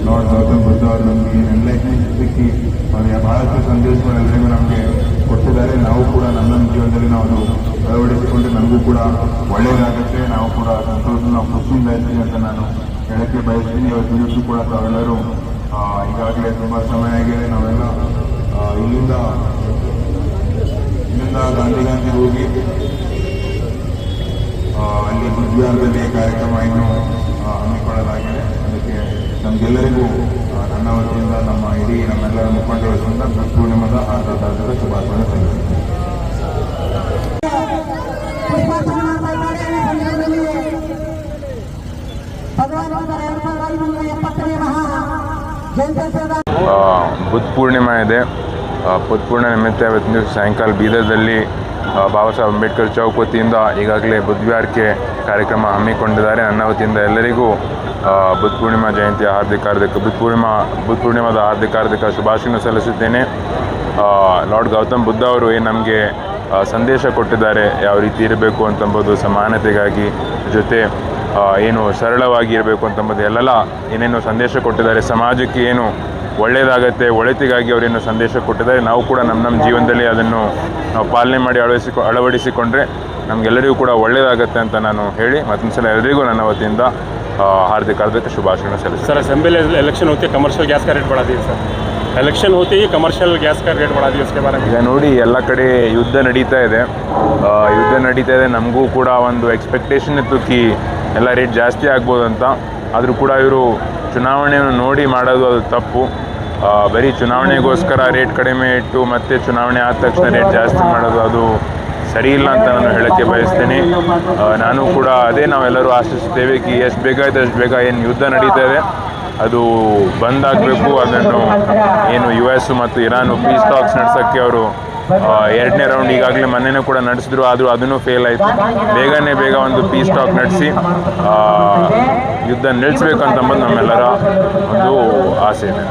Lord Gautam Buddha ಅವರು ನಮಗೆ enlightenment ಸಿಕ್ಕಿ ಅವರು ಬಹಳಷ್ಟು ಸಂದೇಶಗಳೆಲ್ಲರಿಗೂ ನಮಗೆ ಕೊಟ್ಟಿದ್ದಾರೆ. ನಾವು ಕೂಡ ನಮ್ಮ ಜೀವನದಲ್ಲಿ ನಾವು ಅದು ಅಳವಡಿಸಿಕೊಂಡ್ರೆ ನಮಗೂ ಕೂಡ ಒಳ್ಳೆಯದಾಗುತ್ತೆ, ನಾವು ಕೂಡ ಸಂತೋಷ ನಾವು ಖುಷಿಯಿಂದ ಇರ್ತೀವಿ ಅಂತ ನಾನು ಹೇಳಕ್ಕೆ ಬಯಸ್ತೀನಿ. ಇವತ್ತು ದಿವಸ ಕೂಡ ತಾವೆಲ್ಲರೂ ಈಗಾಗಲೇ ತುಂಬ ಸಮಯ ಆಗಿದೆ. ನಾವೆಲ್ಲ ಇಲ್ಲಿಂದ ಗಾಂಧಿ ಹೋಗಿ ಅಲ್ಲಿ ಬುದ್ಧಿವಾರದಲ್ಲಿ ಕಾರ್ಯಕ್ರಮ ಇನ್ನೂ ಹಮ್ಮಿಕೊಳ್ಳಲಾಗಿದೆ. ಅದಕ್ಕೆ ನಮಗೆಲ್ಲರಿಗೂ ನನ್ನ ವತಿಯಿಂದ ನಮ್ಮ ಇಡೀ ನಮ್ಮೆಲ್ಲರ ಮುಖಂಡರ ವತಿಯಿಂದ ಪೂರ್ಣಿಮದ ಆರ್ಥಿಕ ಶುಭಾಶಯ ಸಲ್ಲಿಸುತ್ತೇನೆ. ಬುದ್ಧ ಪೂರ್ಣಿಮಾ ಇದೆ. ಬುದ್ಧ ಪೂರ್ಣಿಮೆ ನಿಮಿತ್ತ ಇವತ್ತಿನ ದಿವಸ ಸಾಯಂಕಾಲ ಬೀದರ್ದಲ್ಲಿ ಬಾಬಾ ಸಾಹೇಬ್ ಅಂಬೇಡ್ಕರ್ ಚೌಕ್ ವತಿಯಿಂದ ಈಗಾಗಲೇ ಬುದ್ಧವಿಹಾರಕ್ಕೆ ಕಾರ್ಯಕ್ರಮ ಹಮ್ಮಿಕೊಂಡಿದ್ದಾರೆ. ನನ್ನ ವತಿಯಿಂದ ಎಲ್ಲರಿಗೂ ಬುದ್ಧ ಪೂರ್ಣಿಮಾ ಜಯಂತಿಯ ಬುದ್ಧ ಪೂರ್ಣಿಮಾದ ಹಾರ್ದಿಕ ಶುಭಾಶಯ ಸಲ್ಲಿಸುತ್ತೇನೆ. ಲಾರ್ಡ್ ಗೌತಮ್ ಬುದ್ಧ ಅವರು ಏನು ನಮಗೆ ಸಂದೇಶ ಕೊಟ್ಟಿದ್ದಾರೆ, ಯಾವ ರೀತಿ ಇರಬೇಕು ಅಂತಂಬೋದು, ಸಮಾನತೆಗಾಗಿ ಜೊತೆ ಏನು ಸರಳವಾಗಿ ಇರಬೇಕು ಅಂತಂಬೋದು ಎಲ್ಲೆಲ್ಲ ಏನೇನು ಸಂದೇಶ ಕೊಟ್ಟಿದ್ದಾರೆ, ಸಮಾಜಕ್ಕೆ ಏನು ಒಳ್ಳೆಯದಾಗತ್ತೆ, ಒಳಿತಿಗಾಗಿ ಅವರೇನು ಸಂದೇಶ ಕೊಟ್ಟಿದ್ದಾರೆ. ನಾವು ಕೂಡ ನಮ್ಮ ಜೀವನದಲ್ಲಿ ಅದನ್ನು ನಾವು ಪಾಲನೆ ಮಾಡಿ ಅಳವಡಿಸಿಕೊಂಡ್ರೆ ನಮಗೆಲ್ಲರಿಗೂ ಕೂಡ ಒಳ್ಳೆಯದಾಗತ್ತೆ ಅಂತ ನಾನು ಹೇಳಿ ಮತ್ತೊಂದು ಸಲ ಎಲ್ಲರಿಗೂ ನನ್ನ ವತಿಯಿಂದ हार्दिक शुभाशय सर. सर असेंबली इलेक्शन होती है, कमर्शियल गैस का रेट बढ़ा दिए सर. ಎಲೆಕ್ಷನ್ ಹೋತಿ ಕಮರ್ಷಿಯಲ್ ಗ್ಯಾಸ್ का रेट बढ़ा दिए उसके बारे में. ಈಗ ನೋಡಿ ಎಲ್ಲ ಕಡೆ ಯುದ್ಧ ನಡೀತಾ ಇದೆ. ನಮಗೂ ಕೂಡ ಒಂದು ಎಕ್ಸ್ಪೆಕ್ಟೇಷನ್ ಇತ್ತು ಕಿ ಎಲ್ಲ ರೇಟ್ ಜಾಸ್ತಿ ಆಗ್ಬೋದು ಅಂತ. ಆದರೂ ಕೂಡ ಇವರು ಚುನಾವಣೆಯನ್ನು ನೋಡಿ ಮಾಡೋದು ಅದು ತಪ್ಪು. ಬರೀ ಚುನಾವಣೆಗೋಸ್ಕರ ರೇಟ್ ಕಡಿಮೆ ಇಟ್ಟು ಮತ್ತೆ ಚುನಾವಣೆ ಆದ ತಕ್ಷಣ ರೇಟ್ ಜಾಸ್ತಿ ಮಾಡೋದು ಅದು ಸರಿ ಇಲ್ಲ ಅಂತ ನಾನು ಹೇಳಕ್ಕೆ ಬಯಸ್ತೀನಿ. ನಾನು ಕೂಡ ಅದೇ ನಾವೆಲ್ಲರೂ ಆಶಿಸುತ್ತೇವೆ ಕಿ ಎಷ್ಟು ಬೇಗ ಆಯಿತು ಅಷ್ಟು ಬೇಗ ಏನು ಯುದ್ಧ ನಡೀತಾ ಇದೆ ಅದು ಬಂದಾಗಬೇಕು. ಅದನ್ನು ಏನು US ಮತ್ತು ಇರಾನು ಪೀಸ್ ಟಾಕ್ಸ್ ನಡೆಸೋಕ್ಕೆ ಅವರು ಎರಡನೇ ರೌಂಡ್ ಈಗಾಗಲೇ ಮೊನ್ನೆನೂ ಕೂಡ ನಡೆಸಿದ್ರು, ಆದರೂ ಅದನ್ನು ಫೇಲ್ ಆಯಿತು. ಬೇಗ ಒಂದು ಪೀಸ್ ಟಾಕ್ ನಡೆಸಿ ಯುದ್ಧ ನಿಲ್ಲಿಸಬೇಕು ಅಂತಂಬುದು ನಮ್ಮೆಲ್ಲರ ಒಂದು ಆಸೆ ಇದೆ.